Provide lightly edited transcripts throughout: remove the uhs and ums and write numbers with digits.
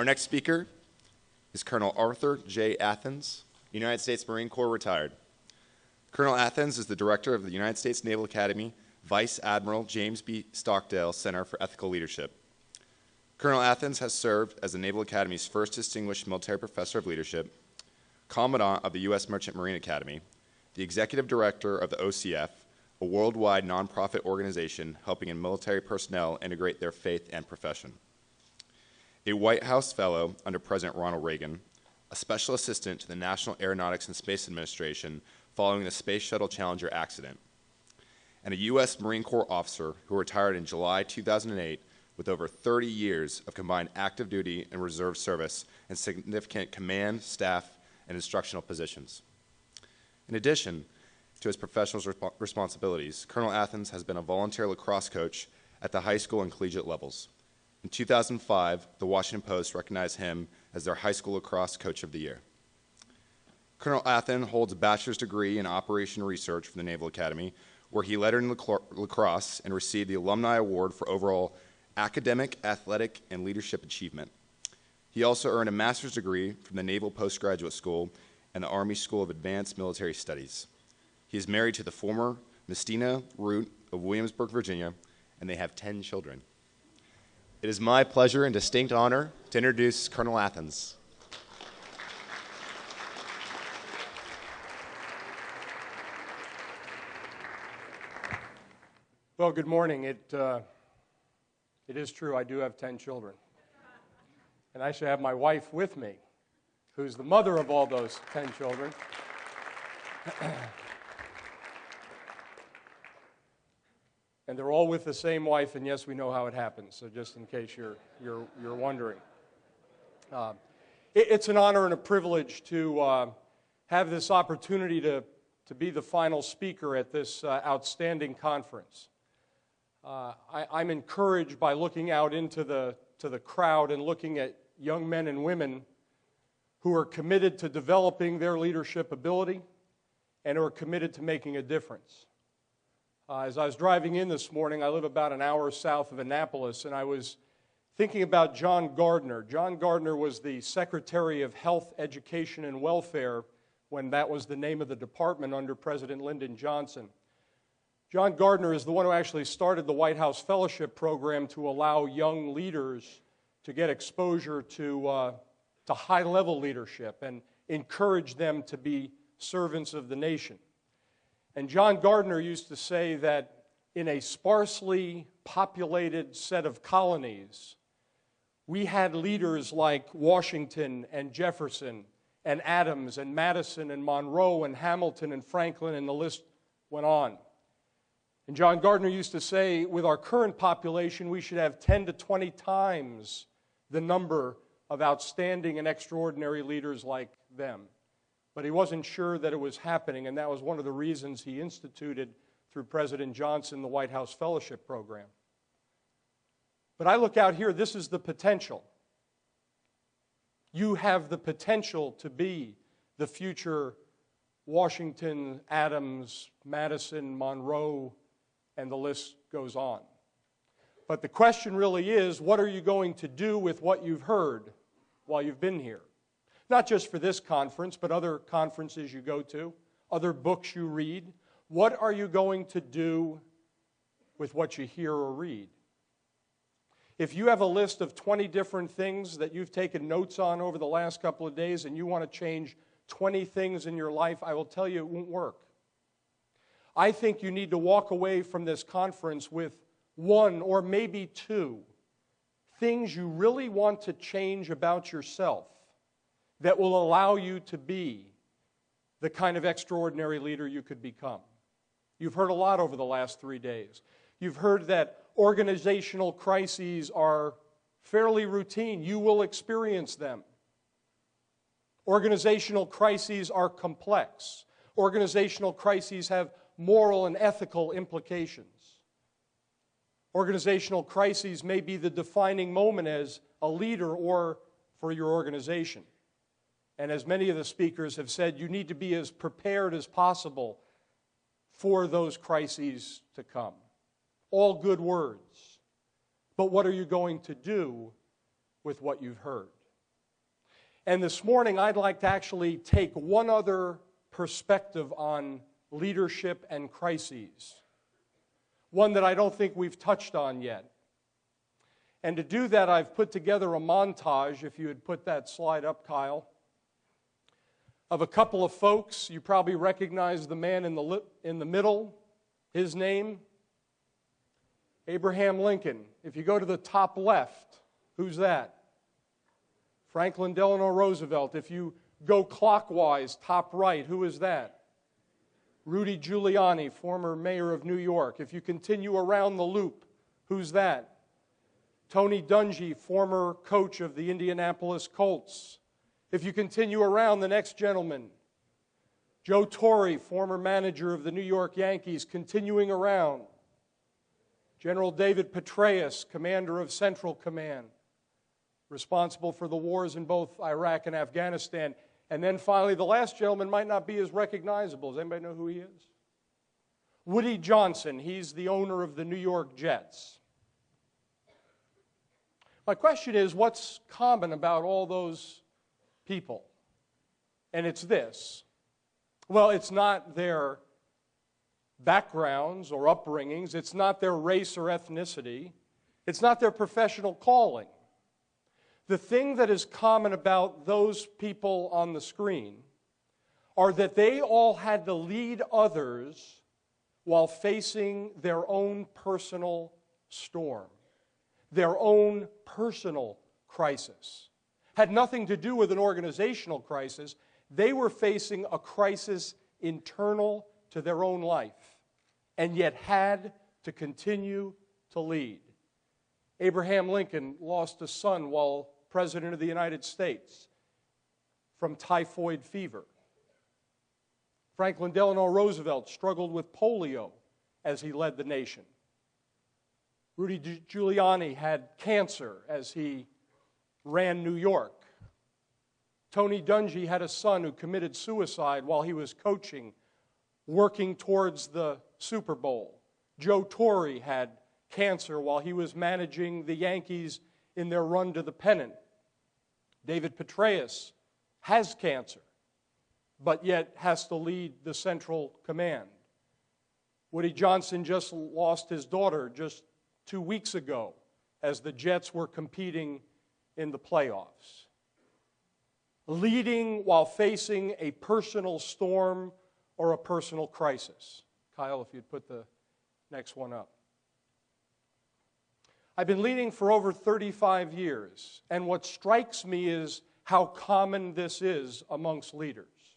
Our next speaker is Colonel Arthur J. Athens, United States Marine Corps retired. Colonel Athens is the director of the United States Naval Academy Vice Admiral James B. Stockdale Center for Ethical Leadership. Colonel Athens has served as the Naval Academy's first distinguished military professor of leadership, Commandant of the U.S. Merchant Marine Academy, the executive director of the OCF, a worldwide nonprofit organization helping in military personnel integrate their faith and profession. A White House Fellow under President Ronald Reagan, a Special Assistant to the National Aeronautics and Space Administration following the Space Shuttle Challenger accident, and a U.S. Marine Corps officer who retired in July 2008 with over 30 years of combined active duty and reserve service and significant command, staff, and instructional positions. In addition to his professional responsibilities, Colonel Athens has been a volunteer lacrosse coach at the high school and collegiate levels. In 2005, the Washington Post recognized him as their High School Lacrosse Coach of the Year. Colonel Athens holds a bachelor's degree in Operation Research from the Naval Academy, where he lettered in lacrosse and received the Alumni Award for overall academic, athletic, and leadership achievement. He also earned a master's degree from the Naval Postgraduate School and the Army School of Advanced Military Studies. He is married to the former Mistina Root of Williamsburg, Virginia, and they have 10 children. It is my pleasure and distinct honor to introduce Colonel Athens. Well, good morning. It is true, I do have 10 children. And I should have my wife with me, who's the mother of all those 10 children. And they're all with the same wife, and yes, we know how it happens, so just in case you're wondering. It's an honor and a privilege to have this opportunity to be the final speaker at this outstanding conference. I'm encouraged by looking out into the crowd and looking at young men and women who are committed to developing their leadership ability and who are committed to making a difference. As I was driving in this morning, I live about an hour south of Annapolis, and I was thinking about John Gardner. John Gardner was the Secretary of Health, Education, and Welfare when that was the name of the department under President Lyndon Johnson. John Gardner is the one who actually started the White House Fellowship Program to allow young leaders to get exposure to high-level leadership and encourage them to be servants of the nation. And John Gardner used to say that in a sparsely populated set of colonies, we had leaders like Washington and Jefferson and Adams and Madison and Monroe and Hamilton and Franklin, and the list went on. And John Gardner used to say, with our current population, we should have 10 to 20 times the number of outstanding and extraordinary leaders like them. But he wasn't sure that it was happening, and that was one of the reasons he instituted, through President Johnson, the White House Fellowship Program. But I look out here, this is the potential. You have the potential to be the future Washington, Adams, Madison, Monroe, and the list goes on. But the question really is, what are you going to do with what you've heard while you've been here? Not just for this conference, but other conferences you go to, other books you read. What are you going to do with what you hear or read? If you have a list of 20 different things that you've taken notes on over the last couple of days and you want to change 20 things in your life, I will tell you it won't work. I think you need to walk away from this conference with one or maybe two things you really want to change about yourself that will allow you to be the kind of extraordinary leader you could become. You've heard a lot over the last 3 days. You've heard that organizational crises are fairly routine. You will experience them. Organizational crises are complex. Organizational crises have moral and ethical implications. Organizational crises may be the defining moment as a leader or for your organization. And as many of the speakers have said, you need to be as prepared as possible for those crises to come. All good words. But what are you going to do with what you've heard? And this morning, I'd like to actually take one other perspective on leadership and crises, one that I don't think we've touched on yet. And to do that, I've put together a montage, if you would put that slide up, Kyle, of a couple of folks. You probably recognize the man in the middle, his name, Abraham Lincoln. If you go to the top left, who's that? Franklin Delano Roosevelt. If you go clockwise, top right, who is that? Rudy Giuliani, former mayor of New York. If you continue around the loop, who's that? Tony Dungy, former coach of the Indianapolis Colts. If you continue around, the next gentleman, Joe Torre, former manager of the New York Yankees. Continuing around, General David Petraeus, commander of Central Command, responsible for the wars in both Iraq and Afghanistan. And then finally, the last gentleman might not be as recognizable. Does anybody know who he is? Woody Johnson. He's the owner of the New York Jets. My question is, what's common about all those people? And it's this. Well, it's not their backgrounds or upbringings. It's not their race or ethnicity. It's not their professional calling. The thing that is common about those people on the screen are that they all had to lead others while facing their own personal storm, their own personal crisis. Had nothing to do with an organizational crisis. They were facing a crisis internal to their own life, and yet had to continue to lead. Abraham Lincoln lost a son while President of the United States from typhoid fever. Franklin Delano Roosevelt struggled with polio as he led the nation. Rudy Giuliani had cancer as he ran New York. Tony Dungy had a son who committed suicide while he was coaching, working towards the Super Bowl. Joe Torre had cancer while he was managing the Yankees in their run to the pennant. David Petraeus has cancer, but yet has to lead the Central Command. Woody Johnson just lost his daughter just 2 weeks ago as the Jets were competing in the playoffs. Leading while facing a personal storm or a personal crisis. Kyle, if you'd put the next one up. I've been leading for over 35 years, and what strikes me is how common this is amongst leaders.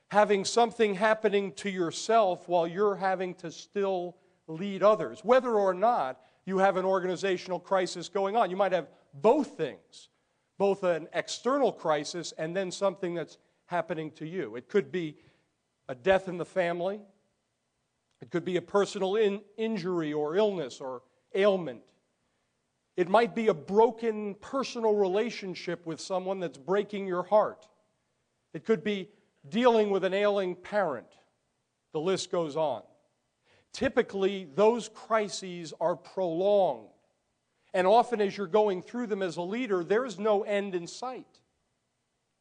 Having something happening to yourself while you're having to still lead others, whether or not you have an organizational crisis going on. You might have both things, both an external crisis and then something that's happening to you. It could be a death in the family. It could be a personal injury or illness or ailment. It might be a broken personal relationship with someone that's breaking your heart. It could be dealing with an ailing parent. The list goes on. Typically, those crises are prolonged. And often as you're going through them as a leader, there is no end in sight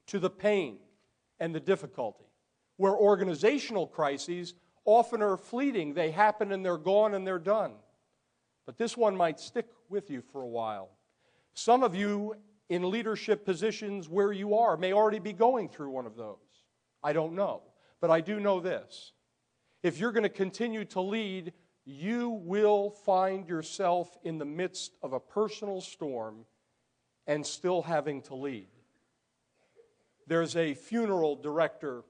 to the pain and the difficulty. Where organizational crises often are fleeting. They happen and they're gone and they're done. But this one might stick with you for a while. Some of you in leadership positions where you are may already be going through one of those. I don't know. But I do know this. If you're going to continue to lead, you will find yourself in the midst of a personal storm and still having to lead. There's a funeral director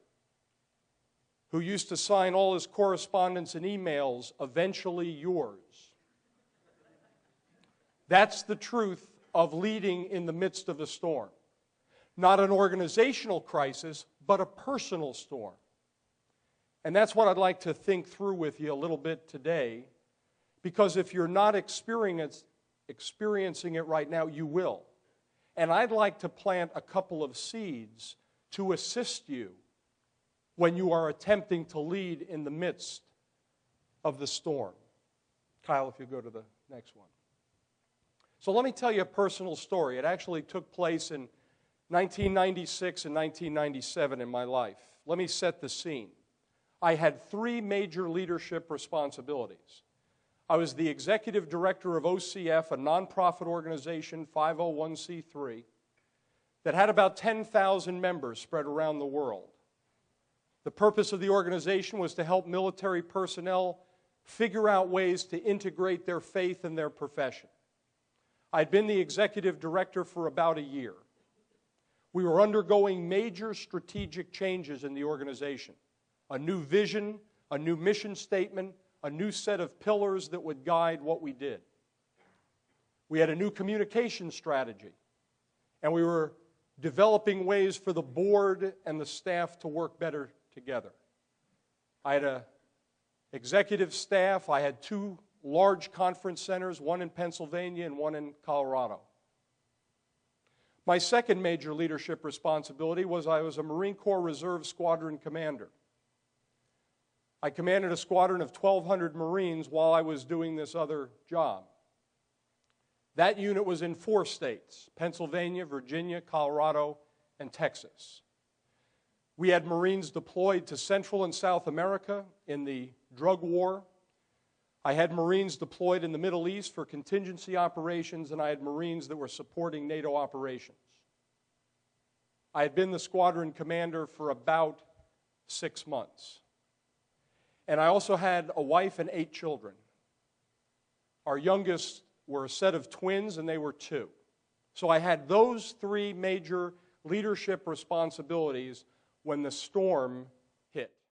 who used to sign all his correspondence and emails, "Eventually yours." That's the truth of leading in the midst of a storm. Not an organizational crisis, but a personal storm. And that's what I'd like to think through with you a little bit today, because if you're not experiencing it right now, you will. And I'd like to plant a couple of seeds to assist you when you are attempting to lead in the midst of the storm. Kyle, if you go to the next one. So let me tell you a personal story. It actually took place in 1996 and 1997 in my life. Let me set the scene. I had three major leadership responsibilities. I was the executive director of OCF, a nonprofit organization, 501c3, that had about 10,000 members spread around the world. The purpose of the organization was to help military personnel figure out ways to integrate their faith in their profession. I'd been the executive director for about a year. We were undergoing major strategic changes in the organization. A new vision, a new mission statement, a new set of pillars that would guide what we did. We had a new communication strategy, and we were developing ways for the board and the staff to work better together. I had an executive staff. I had two large conference centers, one in Pennsylvania and one in Colorado. My second major leadership responsibility was I was a Marine Corps Reserve Squadron commander. I commanded a squadron of 1,200 Marines while I was doing this other job. That unit was in 4 states: Pennsylvania, Virginia, Colorado, and Texas. We had Marines deployed to Central and South America in the drug war. I had Marines deployed in the Middle East for contingency operations, and I had Marines that were supporting NATO operations. I had been the squadron commander for about 6 months. And I also had a wife and 8 children. Our youngest were a set of twins, and they were 2. So I had those 3 major leadership responsibilities when the storm